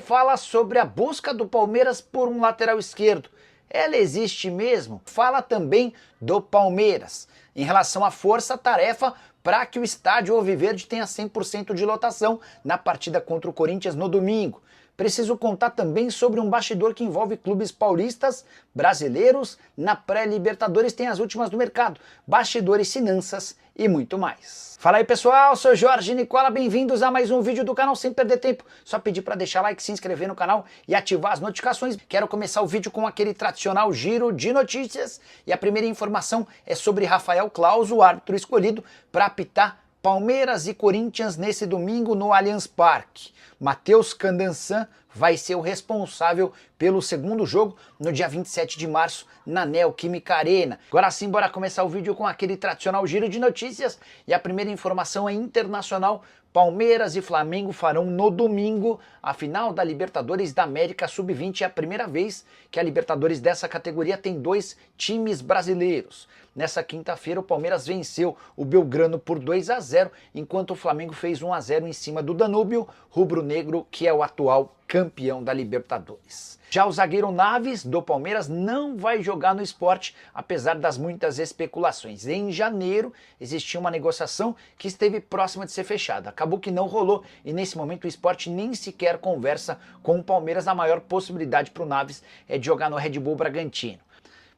Fala sobre a busca do Palmeiras por um lateral esquerdo. Ela existe mesmo? Fala também do Palmeiras em relação à força-tarefa para que o estádio Alviverde tenha 100% de lotação na partida contra o Corinthians no domingo. Preciso contar também sobre um bastidor que envolve clubes paulistas, brasileiros, na pré-Libertadores tem as últimas do mercado, bastidores, finanças e muito mais. Fala aí pessoal, sou Jorge Nicola, bem-vindos a mais um vídeo do canal. Sem perder tempo, só pedir para deixar like, se inscrever no canal e ativar as notificações. Quero começar o vídeo com aquele tradicional giro de notícias e a primeira informação é sobre Rafael Claus, o árbitro escolhido para apitar Palmeiras e Corinthians nesse domingo no Allianz Parque. Matheus Candansan vai ser o responsável pelo segundo jogo no dia 27 de março na Neoquímica Arena. Agora sim, bora começar o vídeo com aquele tradicional giro de notícias e a primeira informação é internacional. Palmeiras e Flamengo farão no domingo a final da Libertadores da América Sub-20. É a primeira vez que a Libertadores dessa categoria tem dois times brasileiros. Nessa quinta-feira o Palmeiras venceu o Belgrano por 2-0, enquanto o Flamengo fez 1-0 em cima do Danúbio rubro-negro, que é o atual campeão da Libertadores. Já o zagueiro Naves, do Palmeiras, não vai jogar no Sport, apesar das muitas especulações. Em janeiro, existia uma negociação que esteve próxima de ser fechada. Acabou que não rolou e nesse momento o Sport nem sequer conversa com o Palmeiras. A maior possibilidade para o Naves é de jogar no Red Bull Bragantino.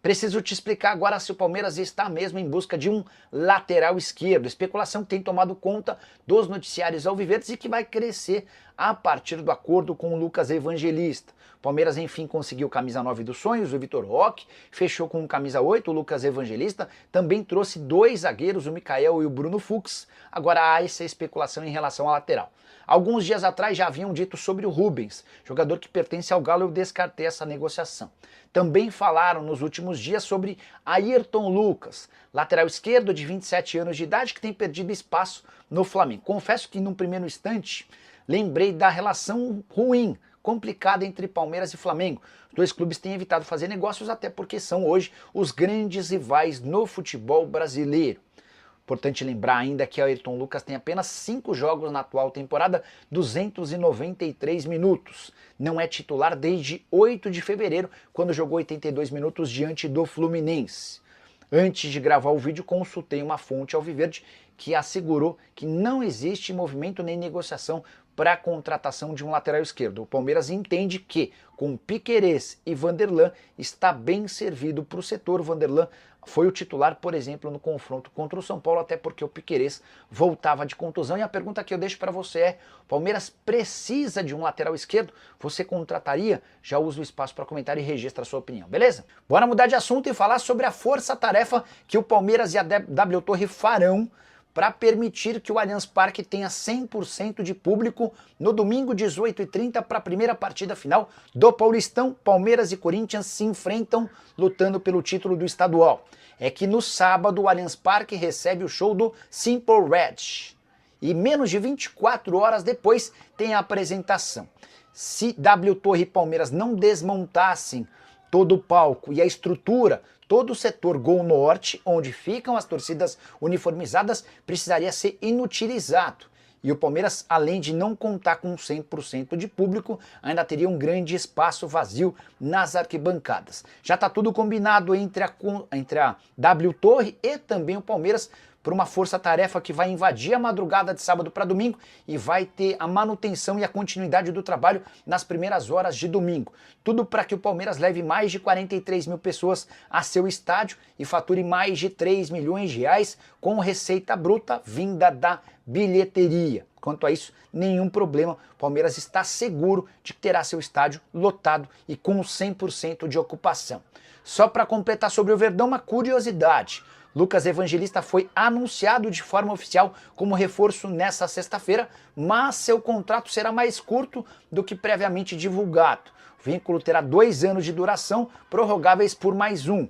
Preciso te explicar agora se o Palmeiras está mesmo em busca de um lateral esquerdo. Especulação que tem tomado conta dos noticiários alviverdes e que vai crescer a partir do acordo com o Lucas Evangelista. O Palmeiras, enfim, conseguiu camisa 9 dos sonhos, o Vitor Roque, fechou com camisa 8, o Lucas Evangelista, também trouxe dois zagueiros, o Mikael e o Bruno Fux. Agora há essa especulação em relação à lateral. Alguns dias atrás já haviam dito sobre o Rubens, jogador que pertence ao Galo, eu descartei essa negociação. Também falaram nos últimos dias sobre Ayrton Lucas, lateral esquerdo de 27 anos de idade que tem perdido espaço no Flamengo. Confesso que num primeiro instante lembrei da relação ruim, complicada entre Palmeiras e Flamengo. Os dois clubes têm evitado fazer negócios até porque são hoje os grandes rivais no futebol brasileiro. Importante lembrar ainda que Ayrton Lucas tem apenas 5 jogos na atual temporada, 293 minutos. Não é titular desde 8 de fevereiro, quando jogou 82 minutos diante do Fluminense. Antes de gravar o vídeo, consultei uma fonte alviverde que assegurou que não existe movimento nem negociação para a contratação de um lateral esquerdo. O Palmeiras entende que, com Piquerez e Vanderlan, está bem servido para o setor. O Vanderlan foi o titular, por exemplo, no confronto contra o São Paulo, até porque o Piquerez voltava de contusão. E a pergunta que eu deixo para você é, o Palmeiras precisa de um lateral esquerdo? Você contrataria? Já usa o espaço para comentar e registra a sua opinião, beleza? Bora mudar de assunto e falar sobre a força-tarefa que o Palmeiras e a W Torre farão para permitir que o Allianz Parque tenha 100% de público no domingo 18h30 para a primeira partida final do Paulistão. Palmeiras e Corinthians se enfrentam lutando pelo título do estadual. É que no sábado o Allianz Parque recebe o show do Simple Red e menos de 24 horas depois tem a apresentação. Se W Torre e Palmeiras não desmontassem todo o palco e a estrutura, todo o setor Gol Norte, onde ficam as torcidas uniformizadas, precisaria ser inutilizado. E o Palmeiras, além de não contar com 100% de público, ainda teria um grande espaço vazio nas arquibancadas. Já está tudo combinado entre a W Torre e também o Palmeiras por uma força-tarefa que vai invadir a madrugada de sábado para domingo e vai ter a manutenção e a continuidade do trabalho nas primeiras horas de domingo. Tudo para que o Palmeiras leve mais de 43 mil pessoas a seu estádio e fature mais de 3 milhões de reais com receita bruta vinda da bilheteria. Quanto a isso, nenhum problema. O Palmeiras está seguro de que terá seu estádio lotado e com 100% de ocupação. Só para completar sobre o Verdão, uma curiosidade. Lucas Evangelista foi anunciado de forma oficial como reforço nesta sexta-feira, mas seu contrato será mais curto do que previamente divulgado. O vínculo terá 2 anos de duração, prorrogáveis por mais 1.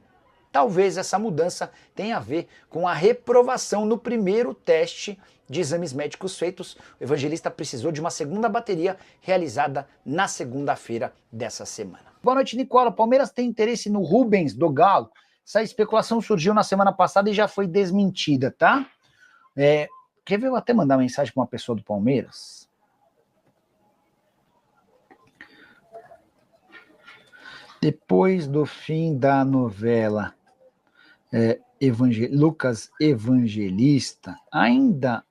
Talvez essa mudança tenha a ver com a reprovação no primeiro teste de exames médicos feitos. O Evangelista precisou de uma segunda bateria realizada na segunda-feira dessa semana. Boa noite, Nicola. O Palmeiras tem interesse no Rubens do Galo? Essa especulação surgiu na semana passada e já foi desmentida, tá? Quer ver? Eu até mandar mensagem para uma pessoa do Palmeiras. Depois do fim da novela Lucas Evangelista, ainda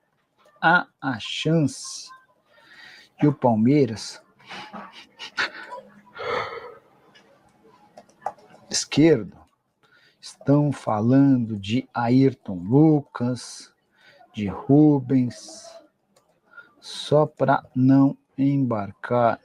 há a chance que o Palmeiras esquerdo estão falando de Ayrton Lucas, de Rubens, só para não embarcar.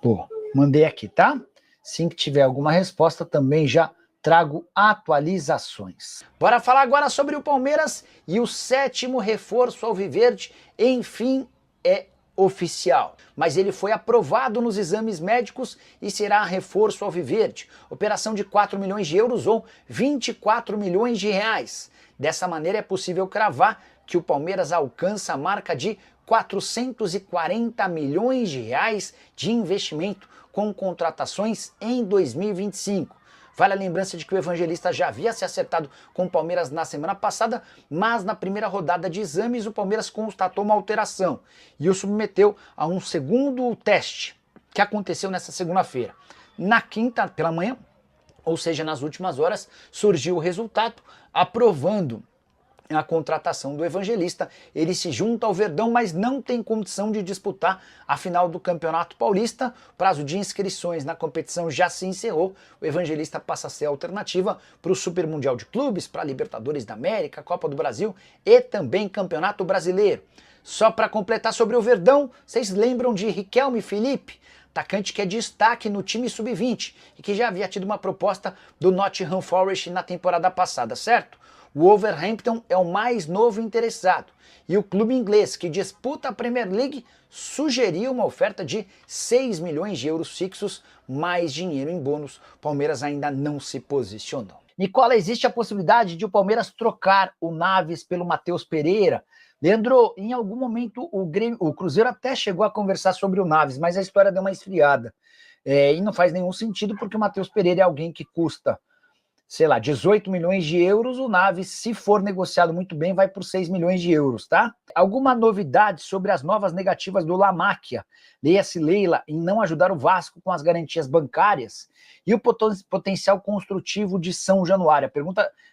Pô, mandei aqui, tá? Assim que tiver alguma resposta, também já trago atualizações. Bora falar agora sobre o Palmeiras e o 7º reforço alviverde, enfim, é oficial. Mas ele foi aprovado nos exames médicos e será reforço alviverde. Operação de 4 milhões de euros ou 24 milhões de reais. Dessa maneira é possível cravar que o Palmeiras alcança a marca de 440 milhões de reais de investimento com contratações em 2025. Vale a lembrança de que o Evangelista já havia se acertado com o Palmeiras na semana passada, mas na primeira rodada de exames o Palmeiras constatou uma alteração e o submeteu a um segundo teste, que aconteceu nessa segunda-feira. Na quinta, pela manhã, ou seja, nas últimas horas, surgiu o resultado aprovando a contratação do Evangelista. Ele se junta ao Verdão, mas não tem condição de disputar a final do Campeonato Paulista. O prazo de inscrições na competição já se encerrou. O Evangelista passa a ser a alternativa para o Super Mundial de Clubes, para a Libertadores da América, Copa do Brasil e também Campeonato Brasileiro. Só para completar sobre o Verdão, vocês lembram de Riquelme Felipe? Atacante que é destaque no time sub-20 e que já havia tido uma proposta do Nottingham Forest na temporada passada, certo? O Wolverhampton é o mais novo interessado e o clube inglês que disputa a Premier League sugeriu uma oferta de 6 milhões de euros fixos, mais dinheiro em bônus. O Palmeiras ainda não se posicionou. Nicola, existe a possibilidade de o Palmeiras trocar o Naves pelo Matheus Pereira? Leandro, em algum momento o Cruzeiro até chegou a conversar sobre o Naves, mas a história deu uma esfriada. E não faz nenhum sentido porque o Matheus Pereira é alguém que custa, sei lá, 18 milhões de euros, o Naves, se for negociado muito bem, vai por 6 milhões de euros, tá? Alguma novidade sobre as novas negativas do Lamáquia, leia-se Leila, em não ajudar o Vasco com as garantias bancárias? E o potencial construtivo de São Januário?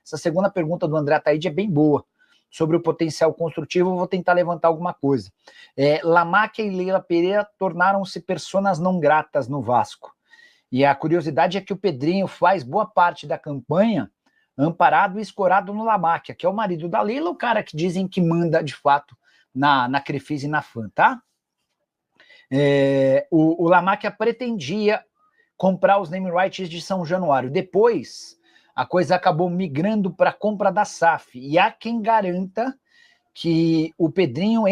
Essa segunda pergunta do André Ataíde é bem boa. Sobre o potencial construtivo, eu vou tentar levantar alguma coisa. Lamáquia e Leila Pereira tornaram-se personas não gratas no Vasco. E a curiosidade é que o Pedrinho faz boa parte da campanha amparado e escorado no Lamáquia, que é o marido da Leila, o cara que dizem que manda de fato na Crefisa e na FAN, tá? O Lamáquia pretendia comprar os name rights de São Januário. Depois, a coisa acabou migrando para a compra da SAF. E há quem garanta que o Pedrinho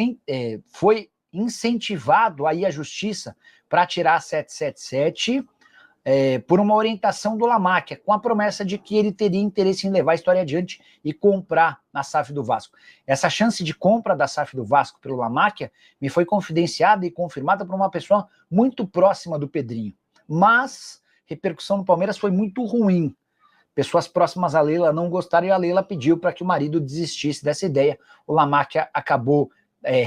foi incentivado aí à justiça para tirar a 777 por uma orientação do Lamáquia, com a promessa de que ele teria interesse em levar a história adiante e comprar na SAF do Vasco. Essa chance de compra da SAF do Vasco pelo Lamáquia me foi confidenciada e confirmada por uma pessoa muito próxima do Pedrinho. Mas a repercussão no Palmeiras foi muito ruim. Pessoas próximas à Leila não gostaram e a Leila pediu para que o marido desistisse dessa ideia. O Lamáquia acabou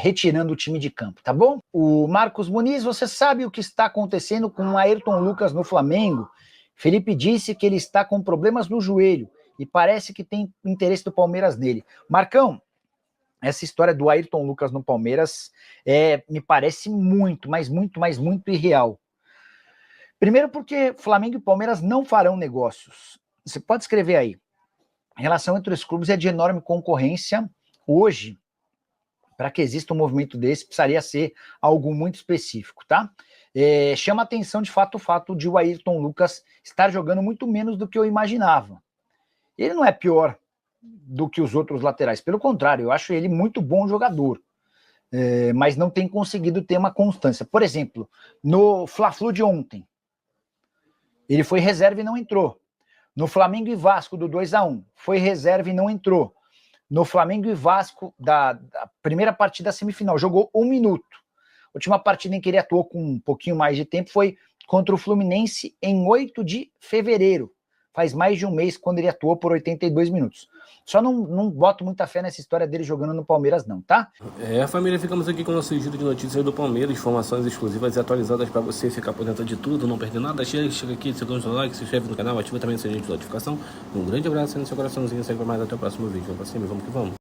retirando o time de campo, tá bom? O Marcos Muniz, você sabe o que está acontecendo com o Ayrton Lucas no Flamengo? Felipe disse que ele está com problemas no joelho e parece que tem interesse do Palmeiras nele. Marcão, essa história do Ayrton Lucas no Palmeiras me parece muito, mas muito irreal. Primeiro porque Flamengo e Palmeiras não farão negócios. Você pode escrever aí. A relação entre os clubes é de enorme concorrência. Hoje, para que exista um movimento desse, precisaria ser algo muito específico, tá? Chama atenção, de fato, o fato de o Ayrton Lucas estar jogando muito menos do que eu imaginava. Ele não é pior do que os outros laterais, pelo contrário, eu acho ele muito bom jogador, mas não tem conseguido ter uma constância. Por exemplo, no Fla-Flu de ontem, ele foi reserva e não entrou. No Flamengo e Vasco do 2-1, foi reserva e não entrou. No Flamengo e Vasco da primeira partida semifinal, jogou 1 minuto. A última partida em que ele atuou com um pouquinho mais de tempo foi contra o Fluminense em 8 de fevereiro. faz mais de um mês quando ele atuou por 82 minutos. Só não boto muita fé nessa história dele jogando no Palmeiras não, tá? Família, ficamos aqui com o nosso giro de notícias do Palmeiras, informações exclusivas e atualizadas para você ficar por dentro de tudo, não perder nada. Chega aqui, segura o seu like, se inscreve no canal, ativa também o sininho de notificação. Um grande abraço aí no seu coraçãozinho, segue pra mais, até o próximo vídeo. Vamos pra cima, vamos que vamos.